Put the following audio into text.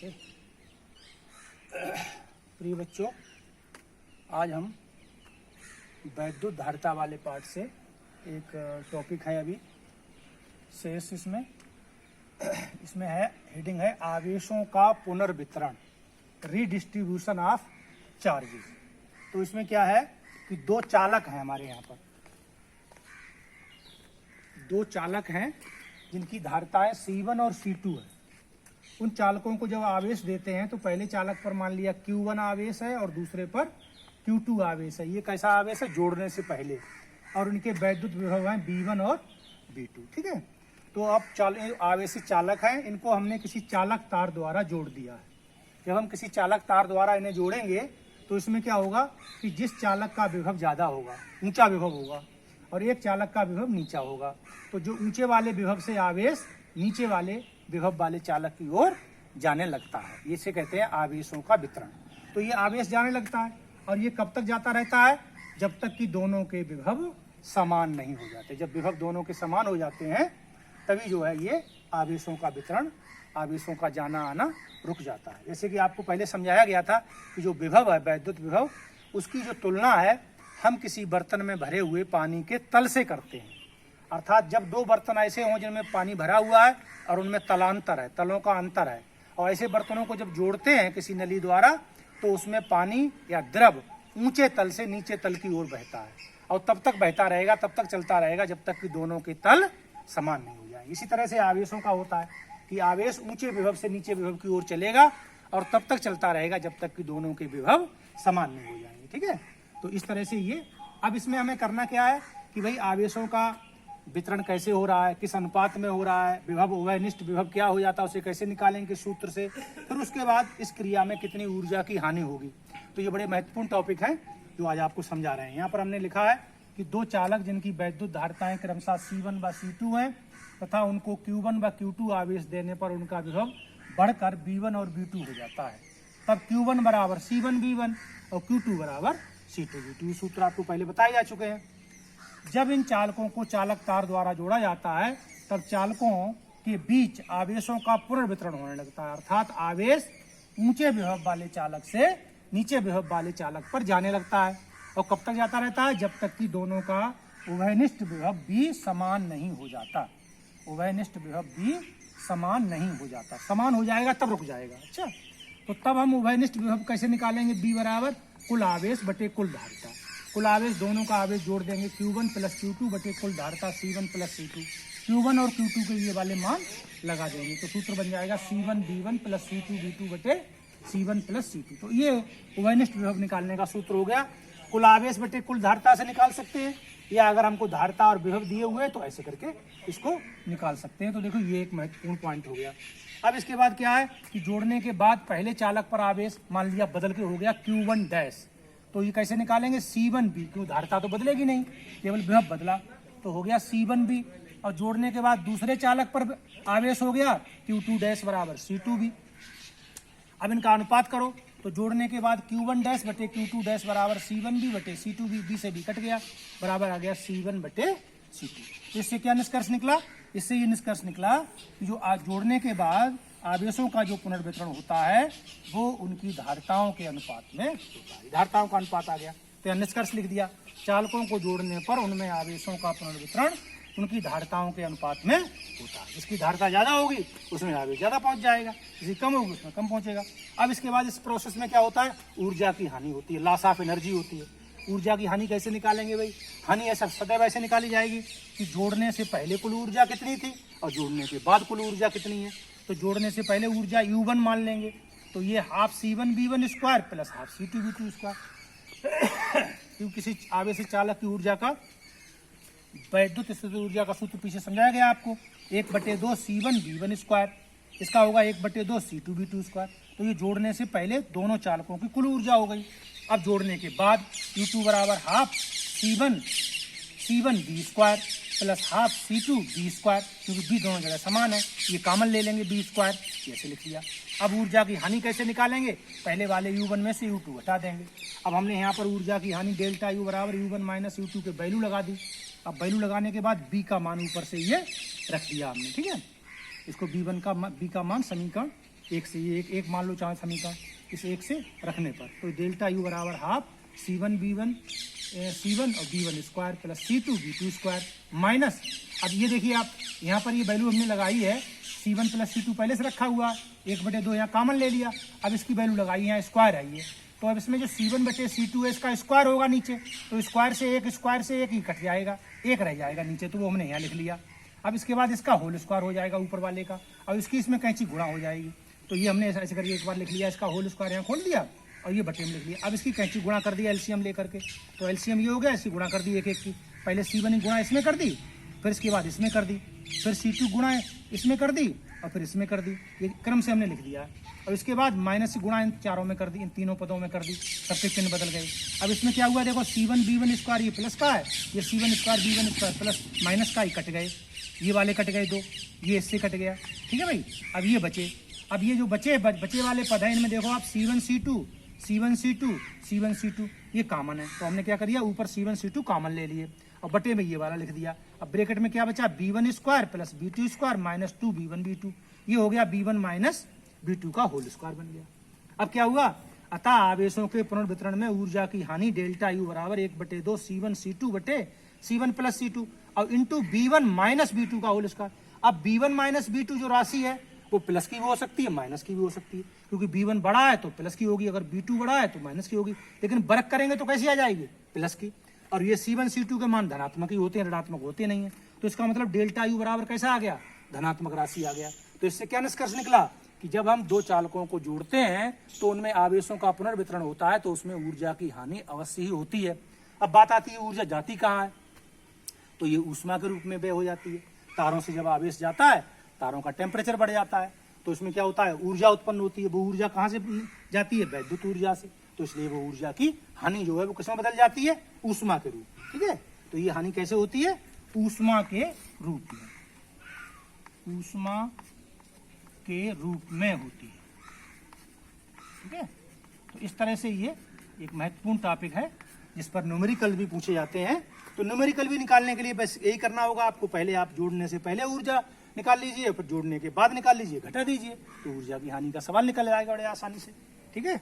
से। प्रिय बच्चों, आज हम वैद्युत धारिता वाले पार्ट से एक टॉपिक है अभी शेष इसमें है, हेडिंग है आवेशों का पुनर्वितरण, रीडिस्ट्रीब्यूशन ऑफ चार्जेस। तो इसमें क्या है कि दो चालक हैं हमारे यहाँ पर, दो चालक हैं जिनकी धारिताएं C1 और C2 है। उन चालकों को जब आवेश देते हैं तो पहले चालक पर मान लिया Q1 आवेश है और दूसरे पर Q2 आवेश है। ये कैसा आवेश है? जोड़ने से पहले। और उनके वैद्युत विभव हैं V1 और V2। ठीक है। तो अब आवेशित चालक हैं, इनको हमने किसी चालक तार द्वारा जोड़ दिया है। जब हम किसी चालक तार द्वारा इन्हें जोड़ेंगे तो इसमें क्या होगा कि जिस चालक का विभव ज़्यादा होगा, ऊंचा विभव होगा, और एक चालक का विभव नीचा होगा, तो जो ऊंचे वाले विभव से आवेश नीचे वाले विभव वाले चालक की ओर जाने लगता है। इसे कहते हैं आवेशों का वितरण। तो ये आवेश जाने लगता है और ये कब तक जाता रहता है? जब तक कि दोनों के विभव समान नहीं हो जाते। जब विभव दोनों के समान हो जाते हैं तभी जो है ये आवेशों का वितरण, आवेशों का जाना आना रुक जाता है। जैसे कि आपको पहले समझाया गया था कि जो विभव है, वैद्युत विभव, उसकी जो तुलना है हम किसी बर्तन में भरे हुए पानी के तल से करते हैं। अर्थात जब दो बर्तन ऐसे हों जिनमें पानी भरा हुआ है और उनमें तलांतर है, तलों का अंतर है, और ऐसे बर्तनों को जब जोड़ते हैं किसी नली द्वारा तो उसमें पानी या द्रव ऊंचे तल से नीचे तल की ओर बहता है और तब तक बहता रहेगा, तब तक चलता रहेगा जब तक कि दोनों के तल समान नहीं हो जाए। इसी तरह से आवेशों का होता है कि आवेश ऊंचे विभव से नीचे विभव की ओर चलेगा और तब तक चलता रहेगा जब तक कि दोनों के विभव समान नहीं हो जाएंगे। ठीक है। तो इस तरह से ये, अब इसमें हमें करना क्या है कि भाई आवेशों का वितरण कैसे हो रहा है, किस अनुपात में हो रहा है, विभव उभयनिष्ठ विभव क्या हो जाता है, उसे कैसे निकालेंगे सूत्र से, फिर उसके बाद इस क्रिया में कितनी ऊर्जा की हानि होगी। तो ये बड़े महत्वपूर्ण टॉपिक हैं जो आज आपको समझा रहे हैं। यहाँ पर हमने लिखा है कि दो चालक जिनकी वैद्युत धारिताएं क्रमशः C1 व C2 हैं तथा उनको Q1 व Q2 आवेश देने पर उनका विभव बढ़कर V1 और V2 हो जाता है। तब Q1 बराबर C1 V1 और Q2 बराबर C2 V2। सूत्र आपको पहले बताए जा चुके हैं। जब इन चालकों को चालक तार द्वारा जोड़ा जाता है तब चालकों के बीच आवेशों का पुनर्वितरण होने लगता है। अर्थात आवेश ऊंचे विभव वाले चालक से नीचे विभव वाले चालक पर जाने लगता है। और कब तक जाता रहता है? जब तक कि दोनों का उभयनिष्ठ विभव भी समान नहीं हो जाता। उभयनिष्ठ विभव भी समान नहीं हो जाता। समान हो जाएगा तब रुक जाएगा। अच्छा, तो तब हम उभयनिष्ठ विभव कैसे निकालेंगे? B बराबर कुल आवेश बटे कुल धारिता। कुल आवेश, दोनों का आवेश जोड़ देंगे Q1 प्लस Q2 बटे कुल धारिता C1 प्लस C2। Q1 और Q2 के ये वाले मान लगा देंगे तो सूत्र बन जाएगा C1 B1 plus C2 B2 बटे C1 प्लस C2। तो ये उभयनिष्ठ विभव निकालने का सूत्र हो गया। कुल आवेश बटे कुल धारिता से निकाल सकते हैं, या अगर हमको धारिता और विभव दिए हुए तो ऐसे करके इसको निकाल सकते हैं। तो देखो ये एक महत्वपूर्ण पॉइंट हो गया। अब इसके बाद क्या है कि जोड़ने के बाद पहले चालक पर आवेश मान लिया बदल के हो गया Q1 डैश, तो ये कैसे निकालेंगे? C1B, क्यों धारिता तो बदलेगी नहीं, केवल विभव बदला तो हो गया C1B। और जोड़ने के बाद दूसरे चालक पर आवेश हो गया Q2 डैश बराबर C2B। अब इनका अनुपात करो तो जोड़ने के बाद Q1 डैश बटे Q2 डैश बराबर C1B बटे C2B, B से B कट गया, बराबर आ गया C1 बटे C2। इससे क्या निष्कर्ष निकला? इससे ये निष्कर्ष निकला कि जो जोड़ने के बाद आवेशों का जो पुनर्वितरण होता है वो उनकी धारिताओं के अनुपात में होता है। धारिताओं का अनुपात आ गया तो यह निष्कर्ष लिख दिया। चालकों को जोड़ने पर उनमें आवेशों का पुनर्वितरण उनकी धारिताओं के अनुपात में होता है। जिसकी धारिता ज्यादा होगी उसमें आवेश ज्यादा पहुंच जाएगा, जिसकी कम होगी उसमें कम पहुंचेगा। अब इसके बाद इस प्रोसेस में क्या होता है? ऊर्जा की हानि होती है, लॉस ऑफ एनर्जी होती है। ऊर्जा की हानि कैसे निकालेंगे भाई? हानि ऐसा सदैव ऐसे निकाली जाएगी कि जोड़ने से पहले कुल ऊर्जा कितनी थी और जोड़ने के बाद कुल ऊर्जा कितनी है। तो जोड़ने से पहले ऊर्जा U1 मान लेंगे, तो ये half C1 B1 square plus half C2 B2 square. क्योंकि किसी आवेशित चालक की ऊर्जा का, वैद्युत स्थिति ऊर्जा का सूत्र पीछे समझाया गया आपको, 1/2 C1 B1 स्क्वायर, इसका होगा 1/2 C2 B2 स्क्वायर। तो ये जोड़ने से पहले दोनों चालकों की कुल ऊर्जा हो गई। अब जोड़ने के बाद Q2 बराबर half C1 B square plus half C2 B square, क्योंकि B दोनों जगह समान है, ये कॉमन ले लेंगे B स्क्वायर, ऐसे लिख लिया। अब ऊर्जा की हानि कैसे निकालेंगे? पहले वाले U1 में से U2 हटा देंगे। अब हमने यहाँ पर ऊर्जा की हानि डेल्टा U बराबर U1 माइनस U2 के वैल्यू लगा दी। अब वैल्यू लगाने के बाद B का मान ऊपर से ये रख दिया हमने। ठीक है, इसको B का मान समीकरण एक से ये एक मान लो चाहे समीकरण, इस एक से रखने पर तो डेल्टा यू बराबर हाफ C1 B1 C1 और B1 square plus C2 B2 square minus, अब ये देखिए आप यहाँ पर ये वैल्यू हमने लगाई है C1 प्लस C2 पहले से रखा हुआ, 1/2 यहाँ कॉमन ले लिया, अब इसकी वैल्यू लगाई यहाँ स्क्वायर आई है, तो अब इसमें जो C1 बचे C2 है इसका स्क्वायर होगा नीचे, तो स्क्वायर से एक ही कट जाएगा, एक रह जाएगा नीचे, तो वो हमने यहाँ लिख लिया। अब इसके बाद इसका होल स्क्वायर हो जाएगा ऊपर वाले का, अब इसकी इसमें कैंची गुणा हो जाएगी, तो ये हमने ऐसे करके एक बार लिख लिया, इसका होल स्क्वायर यहाँ खोल दिया और ये बटे में लिख लिया। अब इसकी कैंची गुणा कर दिया एलसीएम लेकर के, तो एलसीएम ये हो गया, इसकी गुणा कर दी एक एक की, पहले C1 गुणा इसमें कर दी, फिर इसके बाद इसमें कर दी, फिर C2 गुणा इसमें कर दी और फिर इसमें कर दी, ये क्रम से हमने लिख दिया। और इसके बाद माइनस गुणा इन चारों में कर दी, इन तीनों पदों में कर दी, सबके चिन्ह बदल गए। अब इसमें क्या हुआ देखो, C1 B1 स्क्वायर ये प्लस का है, ये C1 square B1 square plus minus का ही कट गए, ये वाले कट गए 2, ये इससे कट गया, ठीक है भाई। अब ये बचे, अब ये जो बचे वाले पद हैं इनमें देखो आप C1 C2 ये कॉमन है, तो हमने क्या कर दिया ऊपर C1 C2 कॉमन ले लिए और बटे में ये वाला लिख दिया। अब ब्रैकेट में क्या बचा, B1 square plus B2 square minus 2 B1 B2, ये हो गया B1 माइनस B2 का होल स्क्वायर बन गया। अब क्या हुआ, अतः आवेशों के पुनर्वितरण में ऊर्जा की हानि डेल्टा यू बराबर 1/2 C1 C2 बटे C1 प्लस C2 और इंटू B1 माइनस B2 का होल स्क्वायर। अब B1 माइनस B2 जो राशि है वो प्लस की भी हो सकती है माइनस की भी हो सकती है, क्योंकि B1 बड़ा है तो प्लस की होगी, अगर B2 बड़ा है तो माइनस की होगी, लेकिन वर्ग करेंगे तो कैसी आ जाएगी, प्लस की। और ये C1 C2 के मान धनात्मक ही होते हैं, ऋणात्मक होते नहीं है, तो इसका मतलब डेल्टा यू बराबर कैसा आ गया, धनात्मक राशि आ गया। तो इससे क्या निष्कर्ष निकला कि जब हम दो चालकों को जोड़ते हैं तो उनमें आवेशों का पुनर्वितरण होता है, तो उसमें ऊर्जा की हानि अवश्य ही होती है। अब बात आती है ऊर्जा जाती कहाँ है, तो ये ऊष्मा के रूप में व्यय हो जाती है। तारों से जब आवेश जाता है, तारों का टेम्परेचर बढ़ जाता है, तो इसमें क्या होता है, ऊर्जा उत्पन्न होती है। वो ऊर्जा कहाँ से जाती है, वैद्युत ऊर्जा से, तो इसलिए वो ऊर्जा की हानि जो है वो किसमें बदल जाती है, ऊष्मा के रूप में, ठीक है। तो ये हानि कैसे होती है, ऊष्मा के रूप में, ऊष्मा के रूप में होती है, ठीक है। तो इस तरह से ये एक महत्वपूर्ण टॉपिक है जिस पर न्यूमेरिकल भी पूछे जाते हैं। तो न्यूमेरिकल भी निकालने के लिए बस यही करना होगा आपको, पहले आप जोड़ने से पहले ऊर्जा निकाल लीजिए, फिर जोड़ने के बाद निकाल लीजिए, घटा दीजिए, तो ऊर्जा की हानि का सवाल निकल आएगा बड़े आसानी से, ठीक है।